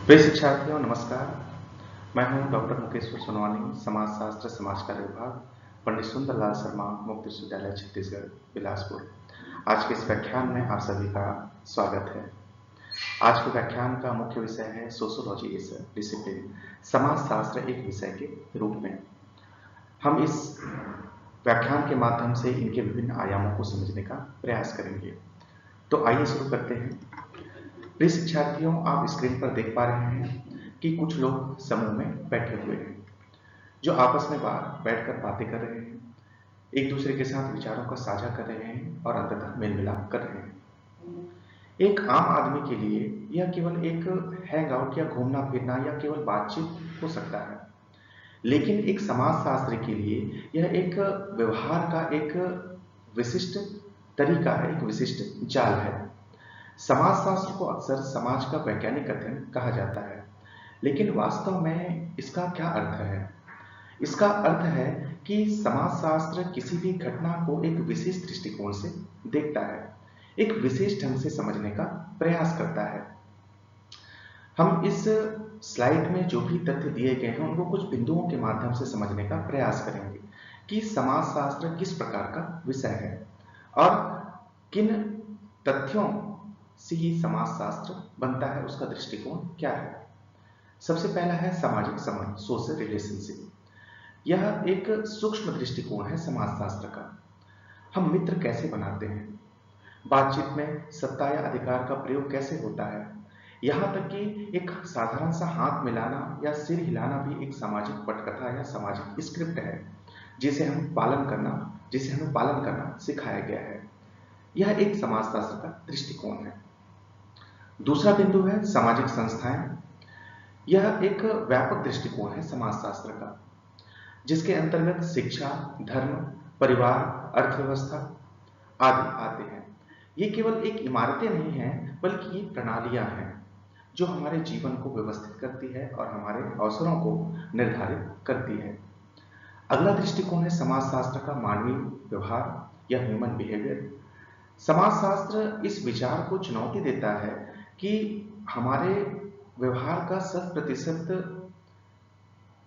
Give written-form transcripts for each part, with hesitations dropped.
प्रिय शिक्षार्थियों नमस्कार। मैं हूं डॉक्टर मुकेश्वर सोनवानी, समाजशास्त्र समाज कार्य विभाग, पंडित सुंदरलाल शर्मा मुक्त विश्वविद्यालय छत्तीसगढ़ बिलासपुर। आज के इस व्याख्यान में आप सभी का स्वागत है। आज के व्याख्यान का मुख्य विषय है सोशियोलॉजी इज डिसिप्लिन, समाजशास्त्र एक विषय के रूप में। हम इस व्याख्यान के माध्यम से इनके विभिन्न आयामों को समझने का प्रयास करेंगे। तो आइए शुरू करते हैं। प्रिय शिक्षार्थियों, आप स्क्रीन पर देख पा रहे हैं कि कुछ लोग समूह में बैठे हुए हैं जो आपस में बैठकर बातें कर रहे हैं, एक दूसरे के साथ विचारों का साझा कर रहे हैं और अंततः मेल मिलाप कर रहे हैं। एक आम आदमी के लिए यह केवल एक हैंग आउट या घूमना फिरना या केवल बातचीत हो सकता है, लेकिन एक समाजशास्त्री के लिए यह एक व्यवहार का एक विशिष्ट तरीका है, एक विशिष्ट जाल है। समाजशास्त्र को अक्सर समाज का वैज्ञानिक अध्ययन कहा जाता है, लेकिन वास्तव में इसका क्या अर्थ है? इसका अर्थ है कि समाजशास्त्र किसी भी घटना को एक विशेष दृष्टिकोण से देखता है, एक विशेष ढंग से समझने का प्रयास करता है। हम इस स्लाइड में जो भी तथ्य दिए गए हैं उनको कुछ बिंदुओं के माध्यम से समझने का प्रयास करेंगे कि समाजशास्त्र किस प्रकार का विषय है और किन तथ्यों से ये समाजशास्त्र बनता है, उसका दृष्टिकोण क्या है। सबसे पहला है सामाजिक संबंध, सोशल रिलेशनशिप। यह एक सूक्ष्म दृष्टिकोण है समाजशास्त्र का। हम मित्र कैसे बनाते हैं, बातचीत में सत्ता या अधिकार का प्रयोग कैसे होता है, यहाँ तक कि एक साधारण सा हाथ मिलाना या सिर हिलाना भी एक सामाजिक पटकथा या सामाजिक स्क्रिप्ट है जिसे हमें पालन करना सिखाया गया है। यह एक समाजशास्त्र का दृष्टिकोण है। दूसरा बिंदु है सामाजिक संस्थाएं। यह एक व्यापक दृष्टिकोण है समाजशास्त्र का, जिसके अंतर्गत शिक्षा, धर्म, परिवार, अर्थव्यवस्था आदि आते हैं। ये केवल एक इमारतें नहीं हैं, बल्कि ये प्रणालियां हैं जो हमारे जीवन को व्यवस्थित करती है और हमारे अवसरों को निर्धारित करती है। अगला दृष्टिकोण है समाजशास्त्र का मानवीय व्यवहार या ह्यूमन बिहेवियर। समाजशास्त्र इस विचार को चुनौती देता है कि हमारे व्यवहार का 100%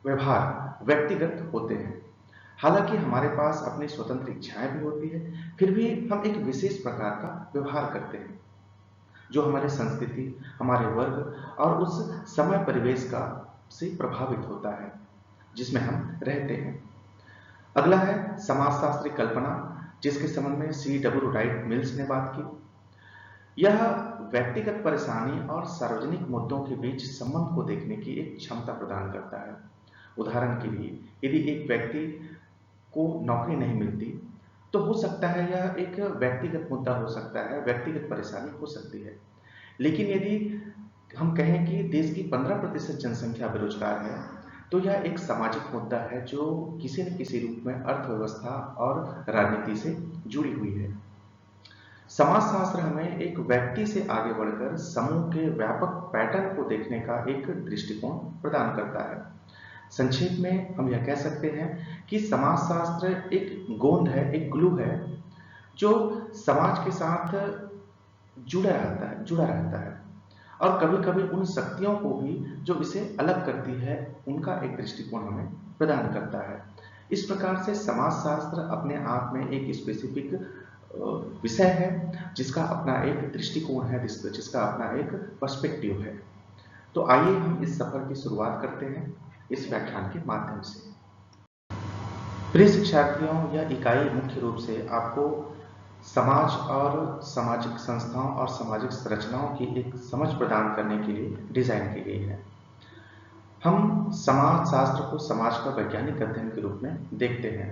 व्यवहार व्यक्तिगत होते हैं। हालांकि हमारे पास अपनी स्वतंत्र इच्छाएं भी होती है, फिर भी हम एक विशेष प्रकार का व्यवहार करते हैं जो हमारे संस्कृति, हमारे वर्ग और उस समय परिवेश का से प्रभावित होता है जिसमें हम रहते हैं। अगला है समाजशास्त्री कल्पना, जिसके संबंध में C.W. राइट मिल्स ने बात की। यह व्यक्तिगत परेशानी और सार्वजनिक मुद्दों के बीच संबंध को देखने की एक क्षमता प्रदान करता है। उदाहरण के लिए, यदि एक व्यक्ति को नौकरी नहीं मिलती तो हो सकता है यह एक व्यक्तिगत मुद्दा हो सकता है, व्यक्तिगत परेशानी हो सकती है। लेकिन यदि हम कहें कि देश की 15% जनसंख्या बेरोजगार है तो यह एक सामाजिक मुद्दा है जो किसी न किसी रूप में अर्थव्यवस्था और राजनीति से जुड़ी हुई है। समाजशास्त्र हमें एक व्यक्ति से आगे बढ़कर समूह के व्यापक पैटर्न को देखने का एक दृष्टिकोण प्रदान करता है। संक्षेप में हम यह कह सकते हैं कि समाजशास्त्र एक गोंद है, एक ग्लू है जो समाज के साथ जुड़ा रहता है और कभी-कभी उन शक्तियों को भी जो इसे अलग करती है उनका एक दृष्टिकोण हमें प्रदान करता है। इस प्रकार से समाजशास्त्र अपने आप में एक स्पेसिफिक विषय है जिसका अपना एक दृष्टिकोण है, जिसका अपना एक पर्सपेक्टिव है। तो आइए हम इस सफर की शुरुआत करते हैं इस व्याख्यान के माध्यम से। प्रिय शिक्षार्थियों, यह इकाई मुख्य रूप से आपको समाज और सामाजिक संस्थाओं और सामाजिक संरचनाओं की एक समझ प्रदान करने के लिए डिजाइन की गई है। हम समाजशास्त्र को समाज का वैज्ञानिक अध्ययन के रूप में देखते हैं।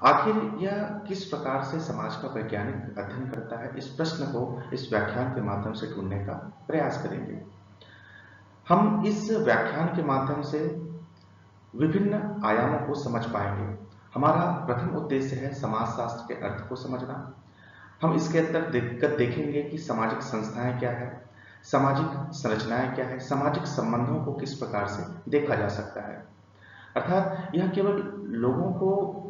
आखिर यह किस प्रकार से समाज का वैज्ञानिक अध्ययन करता है, इस प्रश्न को इस व्याख्यान के माध्यम से ढूंढने का प्रयास करेंगे। हम इस व्याख्यान के माध्यम से विभिन्न आयामों को समझ पाएंगे। हमारा प्रथम उद्देश्य है समाजशास्त्र के अर्थ को समझना। हम इसके अंदर देखेंगे कि सामाजिक संस्थाएं क्या है, सामाजिक संरचनाएं क्या है, सामाजिक संबंधों को किस प्रकार से देखा जा सकता है। अर्थात यह केवल लोगों को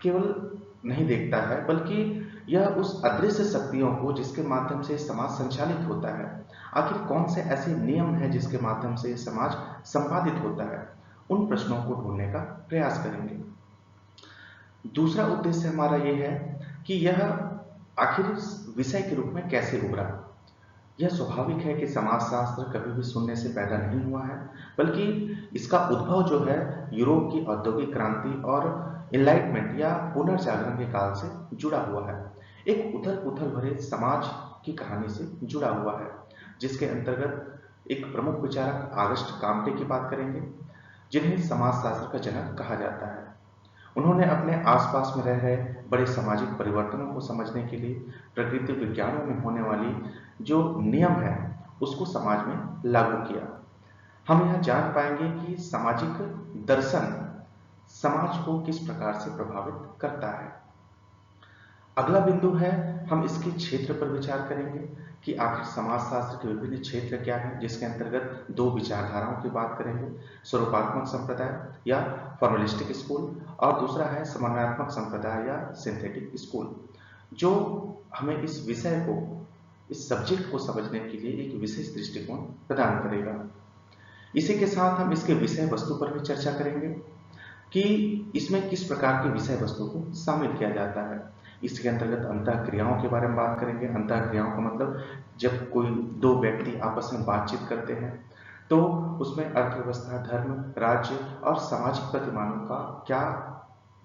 केवल नहीं देखता है, बल्कि यह उस अदृश्य शक्तियों को जिसके माध्यम से समाज संचालित होता है आखिर कौन से ऐसे नियम हैं जिसके माध्यम से समाज संपादित होता है, उन प्रश्नों को ढूंढने का प्रयास करेंगे। दूसरा उद्देश्य हमारा यह है कि यह आखिर विषय के रूप में कैसे उभरा। यह स्वाभाविक है कि समाजशास्त्र कभी भी शून्य से पैदा नहीं हुआ है, बल्कि इसका उद्भव जो है यूरोप की औद्योगिक क्रांति और इनलाइटमेंट या पुनर्जागरण के काल से जुड़ा हुआ है। एक उथल पुथल भरे समाज की कहानी से जुड़ा हुआ है, जिसके अंतर्गत एक प्रमुख विचारक ऑगस्ट काम्टे की बात करेंगे, जिन्हें समाजशास्त्र का जनक कहा जाता है। उन्होंने अपने आसपास में रह रहे बड़े सामाजिक परिवर्तनों को समझने के लिए प्रकृति विज्ञानों में होने वाली जो नियम है उसको समाज में लागू किया। हम यह जान पाएंगे कि सामाजिक दर्शन समाज को किस प्रकार से प्रभावित करता है। अगला बिंदु है, हम इसके क्षेत्र पर विचार करेंगे कि आखिर समाजशास्त्र के विभिन्न क्षेत्र क्या हैं, जिसके अंतर्गत दो विचारधाराओं की बात करेंगे, स्वरूपात्मक संप्रदाय या फॉर्मलिस्टिक स्कूल, और दूसरा है समन्वयात्मक संप्रदाय या सिंथेटिक स्कूल, जो हमें इस विषय को, इस सब्जेक्ट को समझने के लिए एक विशेष दृष्टिकोण प्रदान करेगा। इसी के साथ हम इसके विषय वस्तु पर भी चर्चा करेंगे कि इसमें किस प्रकार की विषय वस्तु को शामिल किया जाता है। इसके अंतर्गत अंतः क्रियाओं के बारे में बात करेंगे। अंतः क्रियाओं का मतलब जब कोई दो व्यक्ति आपस में बातचीत करते हैं तो उसमें अर्थव्यवस्था, धर्म, राज्य और सामाजिक प्रतिमानों का क्या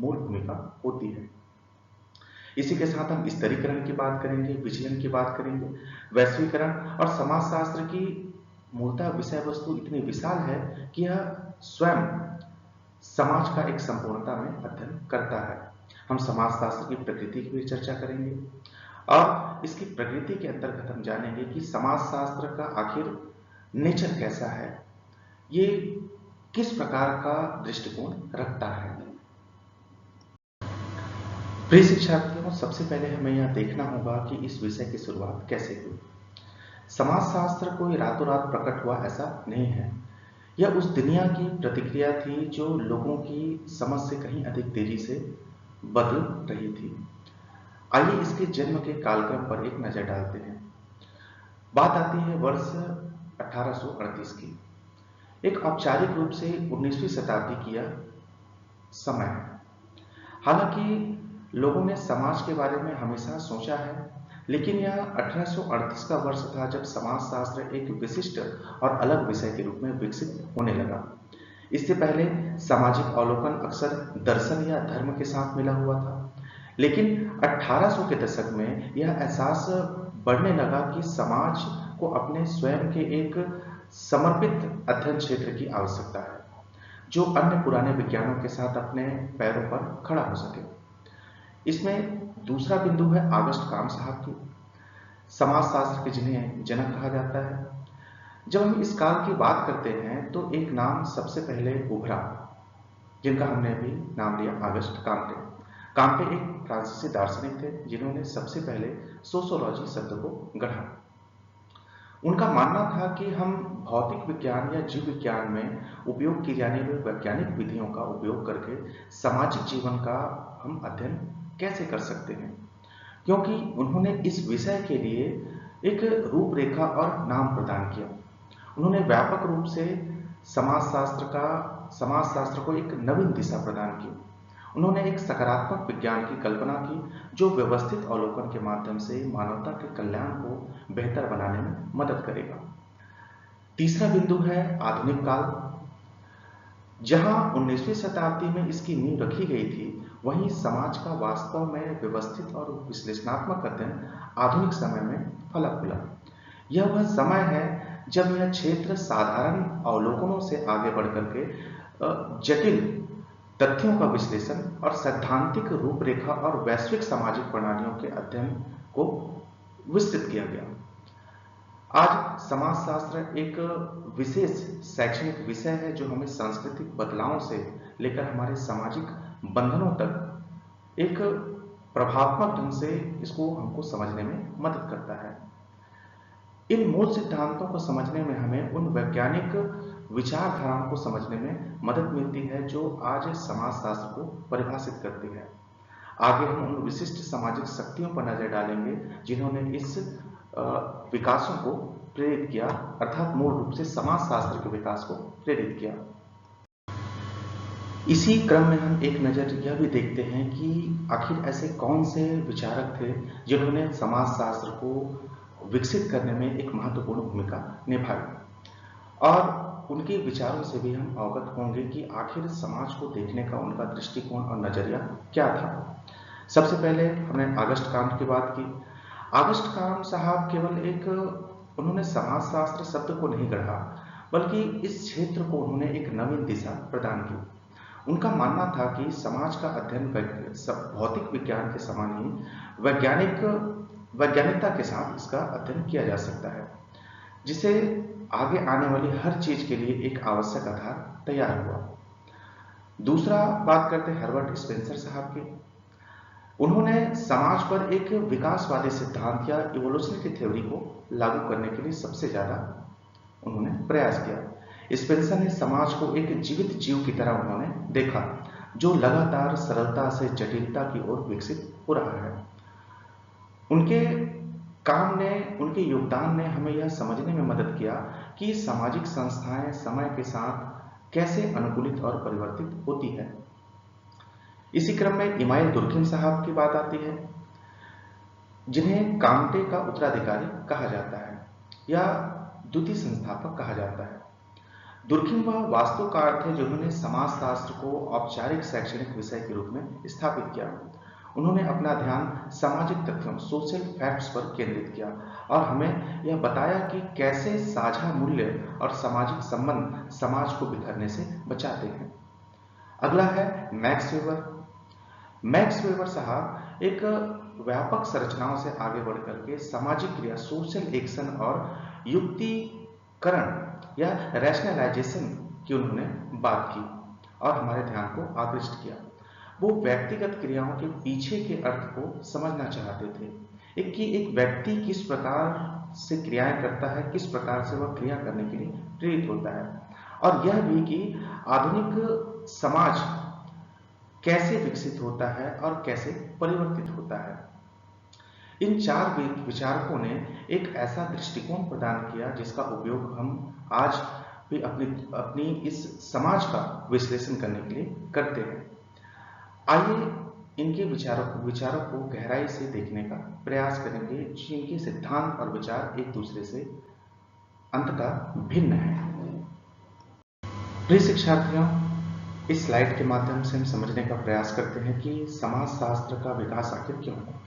मूल भूमिका होती है। इसी के साथ हम स्तरीकरण की बात करेंगे, विचलन की बात करेंगे, वैश्वीकरण, और समाजशास्त्र की मूलतः विषय वस्तु इतनी विशाल है कि यह स्वयं समाज का एक संपूर्णता में अध्ययन करता है। हम समाजशास्त्र की प्रकृति की भी चर्चा करेंगे और इसकी प्रकृति के अंतर्गत हम जानेंगे कि समाजशास्त्र का आखिर नेचर कैसा है, ये किस प्रकार का दृष्टिकोण रखता है। प्रिय शिक्षार्थियों, सबसे पहले हमें यह देखना होगा कि इस विषय की शुरुआत कैसे हुई। समाजशास्त्र कोई रातों रात प्रकट हुआ ऐसा नहीं है। यह उस दुनिया की प्रतिक्रिया थी जो लोगों की समझ से कहीं अधिक तेजी से बदल रही थी। आइए इसके जन्म के कालक्रम पर एक नजर डालते हैं। बात आती है वर्ष 1838 की। एक औपचारिक रूप से 19वीं शताब्दी की यह समय है। हालांकि लोगों ने समाज के बारे में हमेशा सोचा है, लेकिन यह 1838 का वर्ष था जब समाजशास्त्र एक विशिष्ट और अलग विषय के रूप में विकसित होने लगा। इससे पहले सामाजिक अवलोकन अक्सर दर्शन या धर्म के साथ मिला हुआ था, लेकिन 1800 के दशक में यह एहसास बढ़ने लगा कि समाज को अपने स्वयं के एक समर्पित अध्ययन क्षेत्र की आवश्यकता है, जो अन्य पुराने विज्ञानों के साथ अपने पैरों पर खड़ा हो सके। इसमें दूसरा बिंदु है ऑगस्ट काम्ट साहब की, समाजशास्त्र के जिन्हें जनक कहा जाता है। जब हम इस काल की बात करते हैं तो एक नाम सबसे पहले उभरा, जिनका हमने अभी नाम लिया ऑगस्ट काम्टे। काम्टे एक फ्रांसीसी दार्शनिक थे जिन्होंने सबसे पहले सोशियोलॉजी शब्द को गढ़ा। उनका मानना था कि हम भौतिक विज्ञान या जीव विज्ञान में उपयोग की जाने वाली वैज्ञानिक विधियों का उपयोग करके सामाजिक जीवन का हम अध्ययन कैसे कर सकते हैं, क्योंकि उन्होंने इस विषय के लिए एक रूपरेखा और नाम प्रदान किया। उन्होंने व्यापक रूप से समाजशास्त्र को एक नवीन दिशा प्रदान की। उन्होंने एक सकारात्मक विज्ञान की कल्पना की जो व्यवस्थित अवलोकन के माध्यम से मानवता के कल्याण को बेहतर बनाने में मदद करेगा। तीसरा बिंदु है आधुनिक काल। जहां 19वीं शताब्दी में इसकी नींव रखी गई थी, वहीं समाज का वास्तव में व्यवस्थित और विश्लेषणात्मक अध्ययन आधुनिक समय में फला फूला। यह वह समय है जब यह क्षेत्र साधारण अवलोकनों से आगे बढ़कर के जटिल तथ्यों का विश्लेषण और सैद्धांतिक रूपरेखा और वैश्विक सामाजिक प्रणालियों के अध्ययन को विस्तृत किया गया। आज समाजशास्त्र एक विशेष शैक्षणिक विषय है जो हमें सांस्कृतिक बदलावों से लेकर हमारे सामाजिक बंधनों तक एक प्रभावत्मक ढंग से इसको हमको समझने में मदद करता है। इन मूल सिद्धांतों को समझने में हमें उन वैज्ञानिक विचारधाराओं को समझने में मदद मिलती है जो आज समाजशास्त्र को परिभाषित करती है। आगे हम उन विशिष्ट सामाजिक शक्तियों पर नजर डालेंगे जिन्होंने इस विकासों को प्रेरित किया, अर्थात मूल रूप से समाजशास्त्र के विकास को प्रेरित किया। इसी क्रम में हम एक नज़र यह भी देखते हैं कि आखिर ऐसे कौन से विचारक थे जिन्होंने समाजशास्त्र को विकसित करने में एक महत्वपूर्ण भूमिका निभाई, और उनके विचारों से भी हम अवगत होंगे कि आखिर समाज को देखने का उनका दृष्टिकोण और नजरिया क्या था। सबसे पहले हमने ऑगस्ट कॉम्ट की बात की। ऑगस्ट कॉम्ट साहब केवल एक उन्होंने समाजशास्त्र शब्द को नहीं गढ़ा, बल्कि इस क्षेत्र को उन्होंने एक नवीन दिशा प्रदान की। उनका मानना था कि समाज का अध्ययन भौतिक विज्ञान के समान ही वैज्ञानिकता के साथ इसका अध्ययन किया जा सकता है, जिसे आगे आने वाली हर चीज के लिए एक आवश्यक आधार तैयार हुआ। दूसरा बात करते हैं हर्बर्ट स्पेंसर साहब की। उन्होंने समाज पर एक विकासवादी सिद्धांत या इवोल्यूशन की थ्योरी को लागू करने के लिए सबसे ज्यादा उन्होंने प्रयास किया। स्पेंसर ने समाज को एक जीवित जीव की तरह उन्होंने देखा, जो लगातार सरलता से जटिलता की ओर विकसित हो रहा है। उनके काम ने, उनके योगदान ने हमें यह समझने में मदद किया कि सामाजिक संस्थाएं समय के साथ कैसे अनुकूलित और परिवर्तित होती है। इसी क्रम में इमाइल दुर्खिम साहब की बात आती है, जिन्हें कांटे का उत्तराधिकारी कहा जाता है या द्वितीय संस्थापक कहा जाता है। दुर्खिम वह वास्तुकार थे जिन्होंने समाजशास्त्र को औपचारिक शैक्षणिक विषय के रूप में स्थापित किया। उन्होंने अपना ध्यान सामाजिक तथ्यों, सोशल फैक्ट्स पर केंद्रित किया और हमें यह बताया कि कैसे साझा मूल्य और सामाजिक संबंध समाज को बिखरने से बचाते हैं। अगला है मैक्स वेबर। मैक्स वेबर साहब एक व्यापक संरचनाओं से आगे बढ़कर के सामाजिक क्रिया, सोशल एक्शन और युक्तिकरण या रैशनलाइजेशन की उन्होंने बात की और हमारे ध्यान को आकृष्ट किया। वो व्यक्तिगत क्रियाओं के पीछे के अर्थ को समझना चाहते थे, एक व्यक्ति किस प्रकार से क्रियाएं करता है, किस प्रकार से वह क्रिया करने के लिए प्रेरित होता है, और यह भी कि आधुनिक समाज कैसे विकसित होता है और कैसे परिवर्तित होता है। इन चार विचारकों ने एक ऐसा दृष्टिकोण प्रदान किया जिसका उपयोग हम आज भी अपनी इस समाज का विश्लेषण करने के लिए करते हैं। आइए इनके विचारों को गहराई से देखने का प्रयास करेंगे, जिनके सिद्धांत और विचार एक दूसरे से अंततः भिन्न हैं। प्रिय शिक्षार्थियों, इस स्लाइड के माध्यम से हम समझने का प्रयास करते हैं कि समाजशास्त्र का विकास आखिर क्यों हुआ।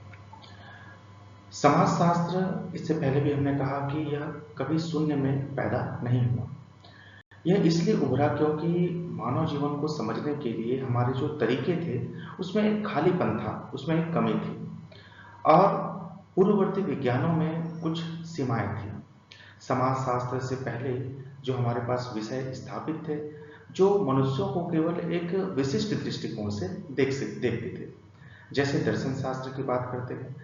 समाजशास्त्र, इससे पहले भी हमने कहा कि यह कभी शून्य में पैदा नहीं हुआ। यह इसलिए उभरा क्योंकि मानव जीवन को समझने के लिए हमारे जो तरीके थे उसमें एक खालीपन था, उसमें एक कमी थी और पूर्ववर्ती विज्ञानों में कुछ सीमाएं थी। समाजशास्त्र से पहले जो हमारे पास विषय स्थापित थे, जो मनुष्यों को केवल एक विशिष्ट दृष्टिकोण से देखते थे। जैसे दर्शन शास्त्र की बात करते हैं,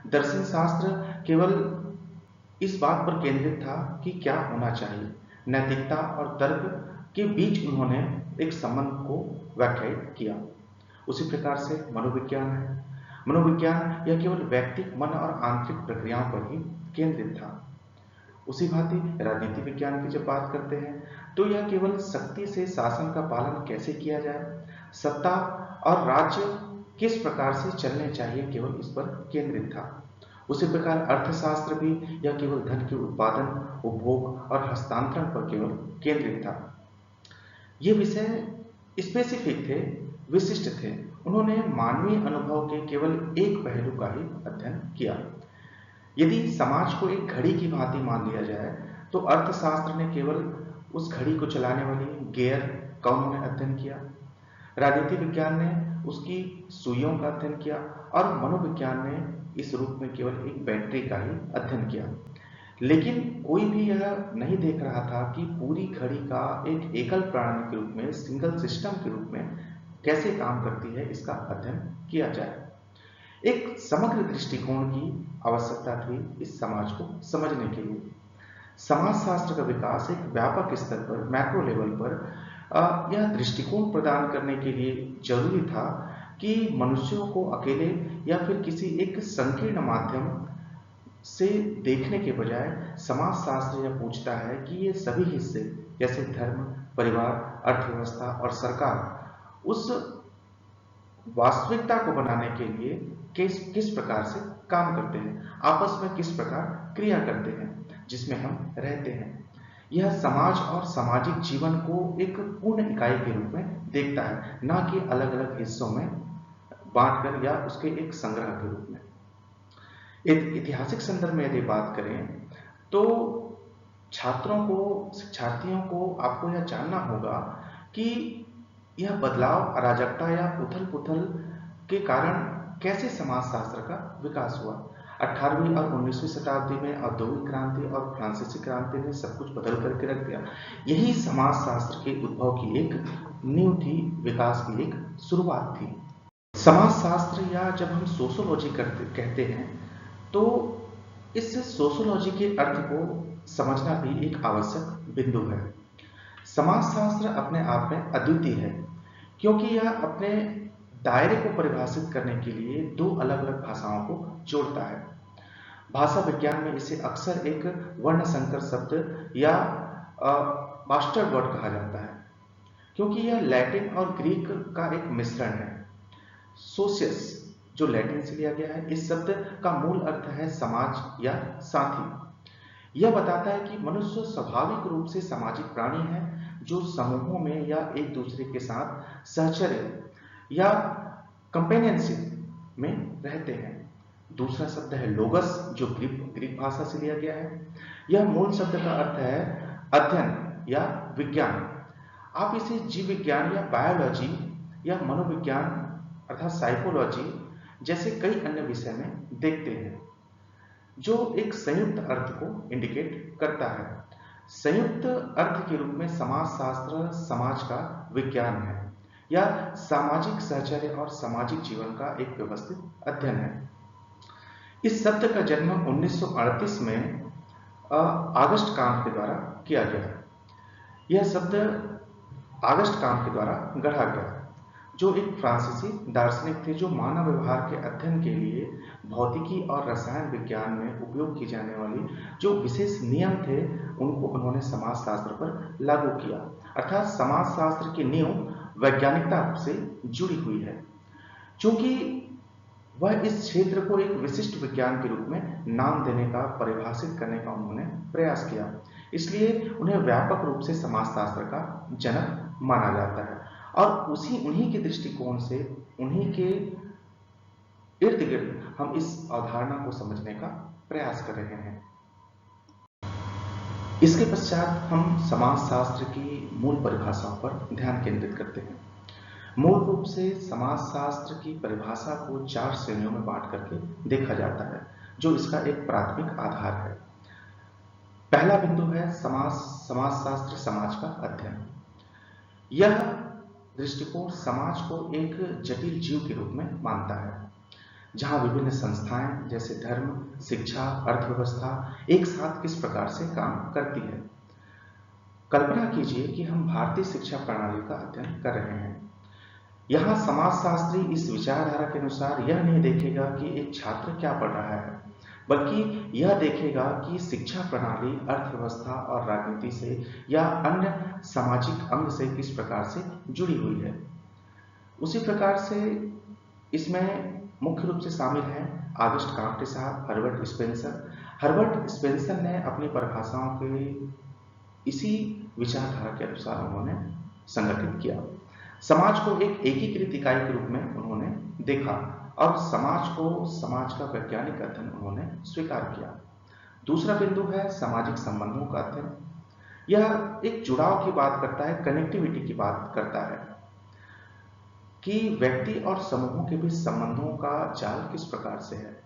दर्शन शास्त्र केवल इस बात पर केंद्रित था कि क्या होना चाहिए, नैतिकता और तर्क के बीच उन्होंने एक संबंध को व्याख्यायित किया। उसी प्रकार से मनोविज्ञान है। मनोविज्ञान यह केवल व्यक्तिक मन और आंतरिक प्रक्रियाओं पर ही केंद्रित था। उसी भांति राजनीति विज्ञान की जब बात करते हैं तो यह केवल शक्ति से शासन का पालन कैसे किया जाए, सत्ता और राज्य किस प्रकार से चलने चाहिए, केवल इस पर केंद्रित था। उसी प्रकार अर्थशास्त्र भी यह केवल धन के उत्पादन, उपभोग और हस्तांतरण पर केवल केंद्रित था। ये विषय स्पेसिफिक थे, विशिष्ट थे। उन्होंने मानवीय अनुभव के केवल एक पहलू का ही अध्ययन किया। यदि समाज को एक घड़ी की भांति मान लिया जाए तो अर्थशास्त्र ने केवल उस घड़ी को चलाने वाली गियर का उन्होंने अध्ययन किया, राजनीति विज्ञान ने उसकी सुइयों का अध्ययन किया और मनोविज्ञान ने इस रूप में केवल एक बैटरी का ही अध्ययन किया। लेकिन कोई भी यह नहीं देख रहा था कि पूरी घड़ी का एक एकल प्रणाली के रूप में, सिंगल सिस्टम के रूप में कैसे काम करती है, इसका अध्ययन किया जाए। एक समग्र दृष्टिकोण की आवश्यकता थी इस समाज को समझने के लिए। समाजशास्त्र का विकास एक व्यापक स्तर पर, मैक्रो लेवल पर यह दृष्टिकोण प्रदान करने के लिए जरूरी था कि मनुष्यों को अकेले या फिर किसी एक संकीर्ण माध्यम से देखने के बजाय समाजशास्त्र यह पूछता है कि ये सभी हिस्से जैसे धर्म, परिवार, अर्थव्यवस्था और सरकार उस वास्तविकता को बनाने के लिए किस प्रकार से काम करते हैं, आपस में किस प्रकार क्रिया करते हैं जिसमें हम रहते हैं। यह समाज और सामाजिक जीवन को एक पूर्ण इकाई के रूप में देखता है, ना कि अलग अलग हिस्सों में बांटकर या उसके एक संग्रह के रूप में। ऐतिहासिक संदर्भ में यदि बात करें तो शिक्षार्थियों को आपको यह जानना होगा कि यह बदलाव अराजकता या उथल पुथल के कारण कैसे समाजशास्त्र का विकास हुआ। 18वीं और 19वीं शताब्दी में औद्योगिक क्रांति और फ्रांसीसी क्रांति ने सब कुछ बदल करके रख दिया। यही समाजशास्त्र के उद्भव की एक नींव थी, विकास की एक शुरुआत थी। समाजशास्त्र या जब हम सोशियोलॉजी कहते हैं तो इस सोशियोलॉजी के अर्थ को समझना भी एक आवश्यक बिंदु है। समाजशास्त्र अपने आप में अद्वितीय है क्योंकि यह अपने दायरे को परिभाषित करने के लिए दो अलग अलग भाषाओं को जोड़ता है। भाषा विज्ञान में इसे अक्सर एक वर्ण संकर शब्द या मास्टर वर्ड कहा जाता है क्योंकि यह लैटिन और ग्रीक का एक मिश्रण है। सोशियस जो लैटिन से लिया गया है, इस शब्द का मूल अर्थ है समाज या साथी। यह बताता है कि मनुष्य स्वाभाविक रूप से सामाजिक प्राणी है जो समूहों में या एक दूसरे के साथ सहचर्य या कंपेनियनशिप में रहते हैं। दूसरा शब्द है लोगस जो ग्रीक भाषा से लिया गया है। यह मूल शब्द का अर्थ है अध्ययन या विज्ञान। आप इसे जीव विज्ञान या बायोलॉजी या मनोविज्ञान अर्थात साइकोलॉजी जैसे कई अन्य विषय में देखते हैं जो एक संयुक्त अर्थ को इंडिकेट करता है। संयुक्त अर्थ के रूप में समाजशास्त्र समाज का विज्ञान है या सामाजिक सहचर्य और सामाजिक जीवन का एक व्यवस्थित अध्ययन है। इस शब्द का जन्म 1938 में ऑगस्ट काम्ट के द्वारा किया गया। यह शब्द ऑगस्ट काम्ट के द्वारा गढ़ा गया जो एक फ्रांसीसी दार्शनिक थे जो मानव व्यवहार के अध्ययन के लिए भौतिकी और रसायन विज्ञान में उपयोग की जाने वाली जो विशेष नियम थे उनको उन्होंने समाजशास्त्र पर लागू किया। अर्थात समाजशास्त्र की नींव वैज्ञानिकता से जुड़ी हुई है। चूंकि वह इस क्षेत्र को एक विशिष्ट विज्ञान के रूप में नाम देने का, परिभाषित करने का उन्होंने प्रयास किया, इसलिए उन्हें व्यापक रूप से समाजशास्त्र का जनक माना जाता है और उन्हीं के दृष्टिकोण से, उन्हीं के इर्द गिर्द हम इस अवधारणा को समझने का प्रयास कर रहे हैं। इसके पश्चात हम समाजशास्त्र की मूल परिभाषाओं पर ध्यान केंद्रित करते हैं। मूल रूप से समाजशास्त्र की परिभाषा को 4 श्रेणियों में बांट करके देखा जाता है जो इसका एक प्राथमिक आधार है। पहला बिंदु है समाजशास्त्र समाज का अध्ययन। यह दृष्टिकोण समाज को एक जटिल जीव के रूप में मानता है जहां विभिन्न संस्थाएं जैसे धर्म, शिक्षा, अर्थव्यवस्था एक साथ किस प्रकार से काम करती है। कल्पना कीजिए कि हम भारतीय शिक्षा प्रणाली का अध्ययन कर रहे हैं। यहाँ समाजशास्त्री इस विचारधारा के अनुसार यह नहीं देखेगा कि एक छात्र क्या पढ़ रहा है, बल्कि यह देखेगा कि शिक्षा प्रणाली अर्थव्यवस्था और राजनीति से या अन्य सामाजिक अंग से किस प्रकार से जुड़ी हुई है। उसी प्रकार से इसमें मुख्य रूप से शामिल हैं ऑगस्ट काम्टे साहब, हर्बर्ट स्पेंसर। हर्बर्ट स्पेंसर ने अपनी परिभाषाओं के इसी विचारधारा के अनुसार उन्होंने संगठित किया। समाज को एक एकीकृत इकाई के रूप में उन्होंने देखा और समाज का वैज्ञानिक अध्ययन उन्होंने स्वीकार किया। दूसरा बिंदु है सामाजिक संबंधों का अध्ययन। यह एक जुड़ाव की बात करता है, कनेक्टिविटी की बात करता है कि व्यक्ति और समूहों के बीच संबंधों का जाल किस प्रकार से है।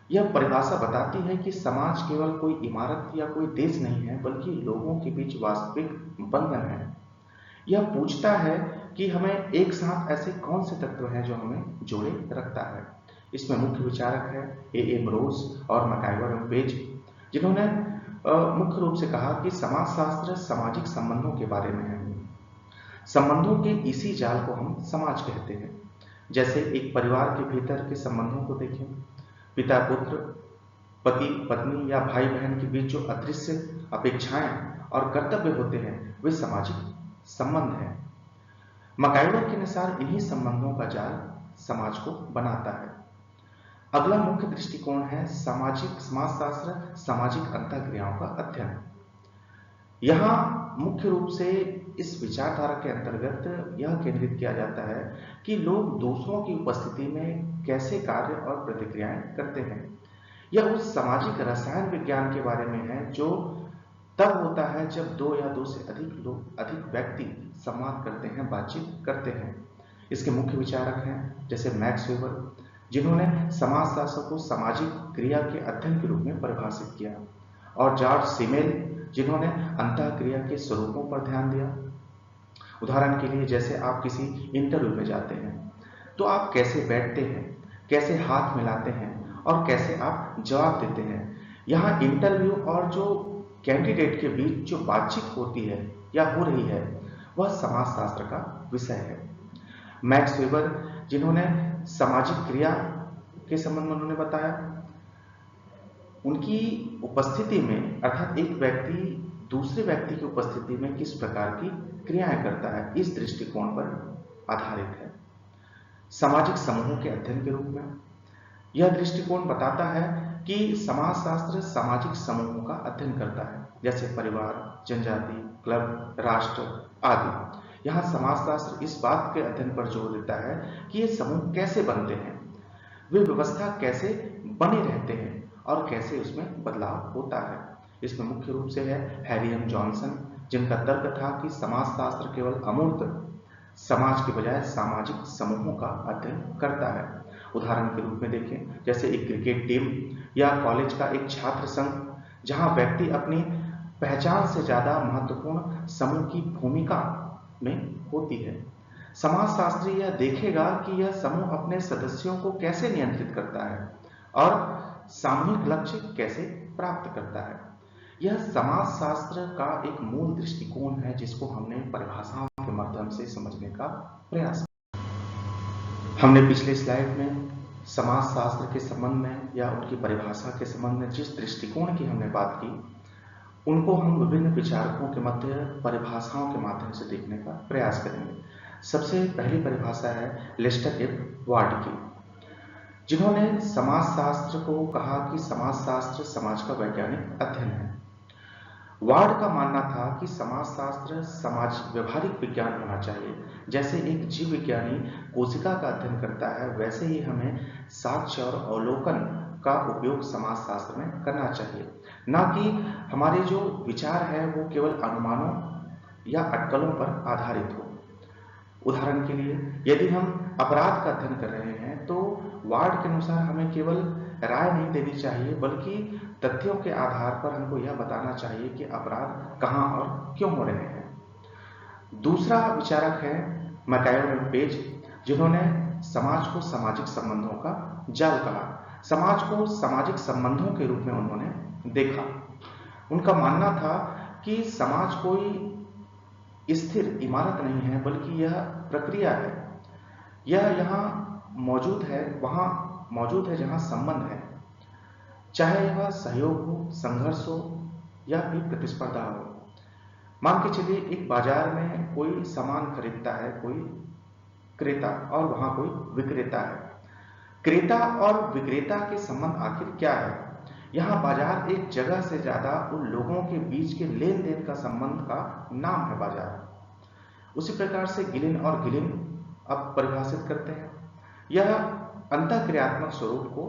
यह परिभाषा बताती है कि समाज केवल कोई इमारत या कोई देश नहीं है, बल्कि लोगों के बीच वास्तविक बंधन है। यह पूछता है कि हमें एक साथ ऐसे कौन से तत्व हैं जो हमें जोड़े रखता है। इसमें मुख्य विचारक है ए रोज और मैकआइवर पेज, जिन्होंने मुख्य रूप से कहा कि समाजशास्त्र सामाजिक संबंधों के बारे में है। संबंधों के इसी जाल को हम समाज कहते हैं। जैसे एक परिवार के भीतर के संबंधों को देखें, पिता पुत्र, पति पत्नी या भाई बहन के बीच जो अदृश्य अपेक्षाएं और कर्तव्य होते हैं वे सामाजिक संबंध हैं। मैकआइवर के अनुसार इन्हीं संबंधों का जाल समाज को बनाता है। अगला मुख्य दृष्टिकोण है समाजशास्त्र, सामाजिक अंतःक्रियाओं का अध्ययन। यहाँ मुख्य रूप से इस विचारधारा के अंतर्गत यह केंद्रित किया जाता है कि लोग दूसरों की उपस्थिति में कैसे कार्य और प्रतिक्रियाएं करते हैं। यह उस सामाजिक रसायन विज्ञान के बारे में है जो तब होता है जब दो या दो से अधिक व्यक्ति संवाद करते हैं, बातचीत करते हैं। इसके मुख्य विचारक हैं जैसे मैक्स वेबर, जिन्होंने समाजशास्त्र को सामाजिक क्रिया के अध्ययन के रूप में परिभाषित किया, और जॉर्ज सिमेल, जिन्होंने अंतःक्रिया के स्वरूपों पर ध्यान दिया। उदाहरण के लिए, जैसे आप किसी इंटरव्यू में जाते हैं तो आप कैसे बैठते हैं, कैसे हाथ मिलाते हैं और कैसे आप जवाब देते हैं। यहाँ इंटरव्यू और जो कैंडिडेट के बीच जो बातचीत होती है या हो रही है वह समाजशास्त्र का विषय है। मैक्स वेबर, जिन्होंने सामाजिक क्रिया के संबंध में उन्होंने बताया, उनकी उपस्थिति में अर्थात एक व्यक्ति दूसरे व्यक्ति की उपस्थिति में किस प्रकार की क्रियाएं करता है, इस दृष्टिकोण पर आधारित है। सामाजिक समूहों के अध्ययन के रूप में यह दृष्टिकोण बताता है कि समाजशास्त्र सामाजिक समूहों का अध्ययन करता है, जैसे परिवार, जनजाति, क्लब, राष्ट्र आदि। यहाँ समाजशास्त्र इस बात के अध्ययन पर जोर देता है कि ये समूह कैसे बनते हैं, वे व्यवस्था कैसे बने रहते हैं और कैसे उसमें बदलाव होता है। इसमें मुख्य रूप से है हैरी एम जॉनसन, जिनका तर्क था कि समाजशास्त्र केवल अमूर्त समाज के बजाय सामाजिक समूहों का अध्ययन करता है। उदाहरण के रूप में देखें, जैसे एक क्रिकेट टीम या कॉलेज का एक छात्र संघ, जहां व्यक्ति अपनी पहचान से ज्यादा महत्वपूर्ण समूह की भूमिका में होती है। समाजशास्त्री यह देखेगा कि यह समूह अपने सदस्यों को कैसे नियंत्रित करता है और सामूहिक लक्ष्य कैसे प्राप्त करता है। यह समाजशास्त्र का एक मूल दृष्टिकोण है जिसको हमने परिभाषाओं के माध्यम से समझने का प्रयास किया। हमने पिछले स्लाइड में समाजशास्त्र के संबंध में या उनकी परिभाषा के संबंध में जिस दृष्टिकोण की हमने बात की, उनको हम विभिन्न विचारकों के मध्य परिभाषाओं के माध्यम से देखने का प्रयास करेंगे। सबसे पहली परिभाषा है लेस्टर एफ वार्ड की, जिन्होंने समाजशास्त्र को कहा कि समाजशास्त्र समाज का वैज्ञानिक अध्ययन है। वार्ड का मानना था कि समाजशास्त्र समाज व्यवहारिक विज्ञान होना चाहिए। जैसे एक जीव विज्ञानी कोशिका का अध्ययन करता है, वैसे ही हमें साक्ष्य और अवलोकन का उपयोग समाजशास्त्र में करना चाहिए, ना कि हमारे जो विचार है वो केवल अनुमानों या अटकलों पर आधारित हो। उदाहरण के लिए, यदि हम अपराध का अध्ययन कर रहे हैं तो वार्ड के अनुसार हमें केवल राय नहीं देनी चाहिए, बल्कि तथ्यों के आधार पर हमको यह बताना चाहिए कि अपराध कहां और क्यों हो रहे हैं। दूसरा विचारक है मैकआइवर एंड पेज, जिन्होंने समाज को सामाजिक संबंधों का जाल कहा। समाज को सामाजिक संबंधों के रूप में उन्होंने देखा। उनका मानना था कि समाज कोई स्थिर इमारत नहीं है, बल्कि यह प्रक्रिया है। यह यहाँ मौजूद है, वहां मौजूद है जहां संबंध है, चाहे वह सहयोग हो, संघर्ष हो या फिर प्रतिस्पर्धा हो। मान के चलिए एक बाजार में कोई सामान खरीदता है, कोई क्रेता, और वहां कोई विक्रेता है। क्रेता और विक्रेता के संबंध आखिर क्या है? यहाँ बाजार एक जगह से ज्यादा उन लोगों के बीच के लेन देन का संबंध का नाम है बाजार। उसी प्रकार से गिलिन और गिलिन अब परिभाषित करते हैं, यह अंतःक्रियात्मक स्वरूप को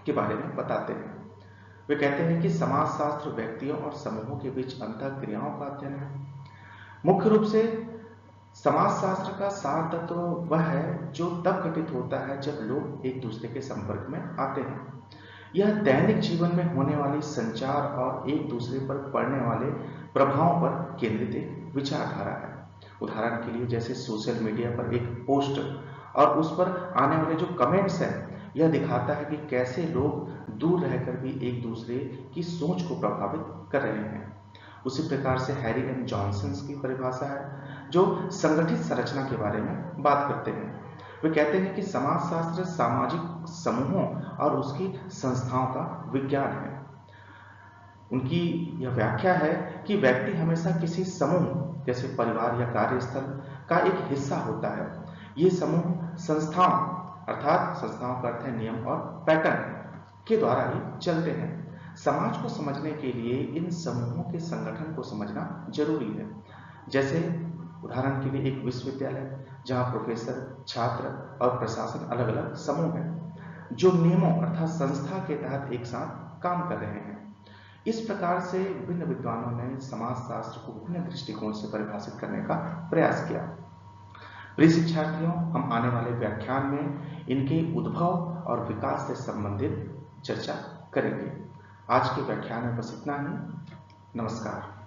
के बारे में बताते हैं। वे कहते हैं कि समाजशास्त्र व्यक्तियों और समूहों के बीच अंतःक्रियाओं का अध्ययन है। मुख्य रूप से समाजशास्त्र का सार तत्व वह है जो तब घटित होता है जब लोग एक दूसरे के संपर्क में आते हैं। यह दैनिक जीवन में होने वाली संचार और एक दूसरे पर पड़ने वाले प्रभावों पर केंद्रित एक विचारधारा है। उदाहरण के लिए, जैसे सोशल मीडिया पर एक पोस्ट और उस पर आने वाले जो कमेंट्स हैं, यह दिखाता है कि कैसे लोग दूर रहकर भी एक दूसरे की सोच को प्रभावित कर रहे हैं। उसी प्रकार से हैरी एम जॉनसन की परिभाषा है जो संगठित संरचना के बारे में बात करते हैं। वे कहते हैं कि समाजशास्त्र सामाजिक समूहों और उसकी संस्थाओं का विज्ञान है। उनकी यह व्याख्या है कि व्यक्ति हमेशा किसी समूह जैसे परिवार या कार्यस्थल का एक हिस्सा होता है। ये समूह संस्थाओं अर्थात संस्थाओं का अर्थ है नियम और पैटर्न के द्वारा ही चलते हैं। समाज को समझने के लिए इन समूहों के संगठन को समझना जरूरी है। जैसे उदाहरण के लिए एक विश्वविद्यालय जहां प्रोफेसर, छात्र और प्रशासन अलग अलग समूह हैं जो नियमों अर्थात संस्था के तहत एक साथ काम कर रहे हैं। इस प्रकार से विभिन्न विद्वानों ने समाजशास्त्र को विभिन्न दृष्टिकोण से परिभाषित करने का प्रयास किया। प्रिय शिक्षार्थियों, हम आने वाले व्याख्यान में इनके उद्भव और विकास से संबंधित चर्चा करेंगे। आज के व्याख्यान में बस इतना ही। नमस्कार।